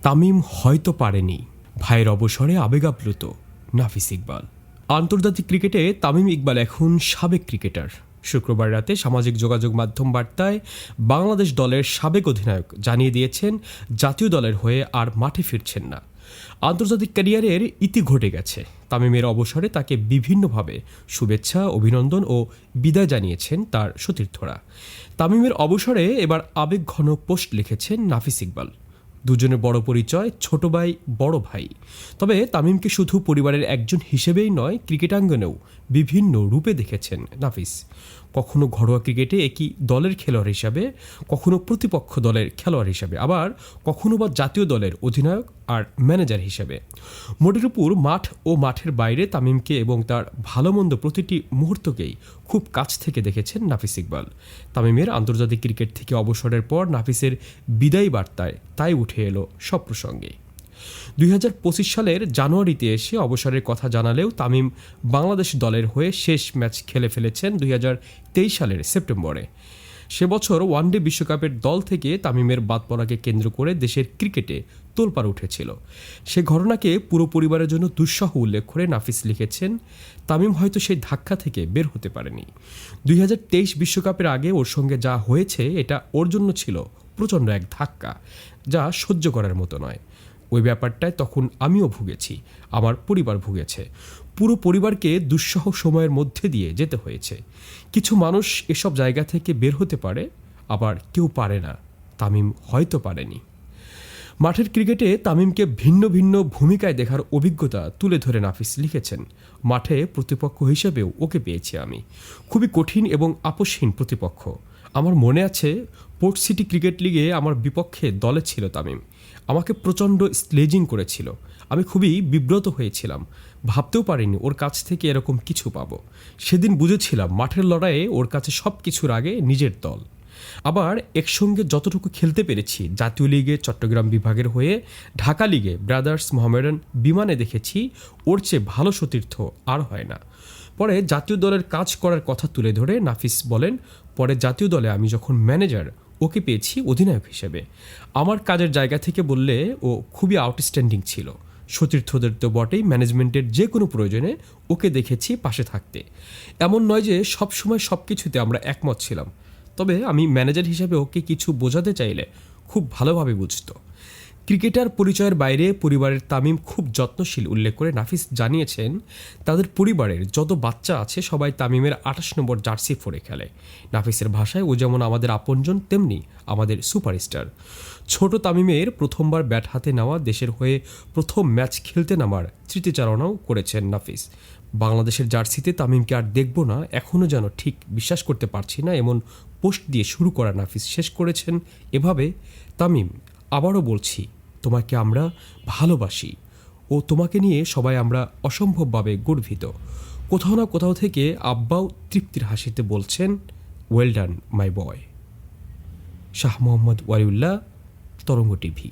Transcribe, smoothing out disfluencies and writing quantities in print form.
তামিম হয়তো পারেনি, ভাইয়ের অবসরে আবেগাপ্লুত নাফিস ইকবাল। আন্তর্জাতিক ক্রিকেটে তামিম ইকবাল এখন সাবেক ক্রিকেটার। শুক্রবার রাতে সামাজিক যোগাযোগ মাধ্যম বার্তায় বাংলাদেশ দলের সাবেক অধিনায়ক জানিয়ে দিয়েছেন জাতীয় দলের হয়ে আর মাঠে ফিরছেন না। আন্তর্জাতিক ক্যারিয়ারের ইতি ঘটে গেছে। তামিমের অবসরে তাকে বিভিন্নভাবে শুভেচ্ছা, অভিনন্দন ও বিদায় জানিয়েছেন তার সতীর্থরা। তামিমের অবসরে এবার আবেগঘন পোস্ট লিখেছেন নাফিস ইকবাল। দুজনের বড় পরিচয়, ছোট ভাই বড় ভাই। তবে তামিমকে শুধু পরিবারের একজন হিসেবেই নয়, ক্রিকেটাঙ্গনেও বিভিন্ন রূপে দেখেছেন নাফিস। কখনো ঘরোয়া ক্রিকেটে একই দলের খেলোয়াড় হিসাবে, কখনো প্রতিপক্ষ দলের খেলোয়াড় হিসাবে, আবার কখনো বা জাতীয় দলের অধিনায়ক আর ম্যানেজার হিসেবে। মোটের উপর মাঠ ও মাঠের বাইরে তামিমকে এবং তার ভালো মন্দ প্রতিটি মুহূর্তকেই খুব কাছ থেকে দেখেছেন নাফিস ইকবাল। তামিমের আন্তর্জাতিক ক্রিকেট থেকে অবসরের পর নাফিসের বিদায়ী বার্তায় তাই উঠে এলো সব প্রসঙ্গে। 2025 সালের জানুয়ারিতে এসে অবসরের কথা জানালেও তামিম বাংলাদেশ দলের হয়ে শেষ ম্যাচ খেলে ফেলেছেন 2023 সালের সেপ্টেম্বরে। সে বছর ওয়ানডে বিশ্বকাপের দল থেকে তামিমের বাদ পড়াকে কেন্দ্র করে দেশের ক্রিকেটে তোলপাড় উঠেছিল। সে ঘটনাকে পুরো পরিবারের জন্য দুঃসহ উল্লেখ করে নাফিস লিখেছেন, তামিম হয়তো সেই ধাক্কা থেকে বের হতে পারেনি। 2023 বিশ্বকাপের আগে ওর সঙ্গে যা হয়েছে এটা ওর জন্য ছিল প্রচণ্ড এক ধাক্কা, যা সহ্য করার মতো নয়। ওই ব্যাপারটায় তখন আমিও ভুগেছি, আমার পরিবার ভুগেছে। পুরো পরিবারকে দুঃসহ সময়ের মধ্যে দিয়ে যেতে হয়েছে। কিছু মানুষ এসব জায়গা থেকে বের হতে পারে, আবার কেউ পারে না। তামিম হয়তো পারেনি। মাঠের ক্রিকেটে তামিমকে ভিন্ন ভিন্ন ভূমিকায় দেখার অভিজ্ঞতা তুলে ধরে নাফিস লিখেছেন, মাঠে প্রতিপক্ষ হিসেবেও ওকে পেয়েছি আমি। খুবই কঠিন এবং আপোষহীন প্রতিপক্ষ। আমার মনে আছে পোর্ট সিটি ক্রিকেট লিগে আমার বিপক্ষে দলে ছিল তামিম। আমাকে প্রচণ্ড স্লেজিং করেছিল। আমি খুবই বিব্রত হয়েছিলাম, ভাবতেও পারিনি ওর কাছ থেকে এরকম কিছু পাবো। সেদিন বুঝেছিলাম মাঠের লড়াইয়ে ওর কাছে সব কিছুর আগে নিজের দল। আবার একসঙ্গে যতটুকু খেলতে পেরেছি, জাতীয় লিগে চট্টগ্রাম বিভাগের হয়ে, ঢাকা লিগে ব্রাদার্স মোহামেডান বিমানে দেখেছি ওর চেয়ে ভালো সতীর্থ আর হয় না। পরে জাতীয় দলের কাজ করার কথা তুলে ধরে নাফিস বলেন, পরে জাতীয় দলে আমি যখন ম্যানেজার, ওকে পেয়েছি অধিনায়ক হিসেবে। আমার কাজের জায়গা থেকে বললে ও খুবই আউটস্ট্যান্ডিং ছিল। সতীর্থদের তো বটেই, ম্যানেজমেন্টের যে কোনো প্রয়োজনে ওকে দেখেছি পাশে থাকতে। এমন নয় যে সবসময় সব কিছুতে আমরা একমত ছিলাম, তবে আমি ম্যানেজার হিসেবে ওকে কিছু বোঝাতে চাইলে খুব ভালোভাবে বুঝত। ক্রিকেটার পরিচয়ের বাইরে পরিবারের তামিম খুব যত্নশীল উল্লেখ করে নাফিস জানিয়েছেন, তাদের পরিবারের যত বাচ্চা আছে সবাই তামিমের 28 নম্বর জার্সি পরে খেলে। নাফিসের ভাষায়, ও যেমন আমাদের আপনজন তেমনি আমাদের সুপারস্টার। ছোট তামিমের প্রথমবার ব্যাট হাতে নেওয়া, দেশের হয়ে প্রথম ম্যাচ খেলতে নামার স্মৃতিচারণাও করেছেন নাফিস। বাংলাদেশের জার্সিতে তামিমকে আর দেখব না, এখনও যেন ঠিক বিশ্বাস করতে পারছি না, এমন পোস্ট দিয়ে শুরু করা নাফিস শেষ করেছেন এভাবে, তামিম, আবারও বলছি, তোমাকে আমরা ভালোবাসি ও তোমাকে নিয়ে সবাই আমরা অসম্ভবভাবে গর্বিত। কোথাও না কোথাও থেকে আব্বাও তৃপ্তির হাসিতে বলছেন, ওয়েল ডান মাই বয়। শাহ মোহাম্মদ ওয়ালিউল্লাহ, তরঙ্গ টিভি।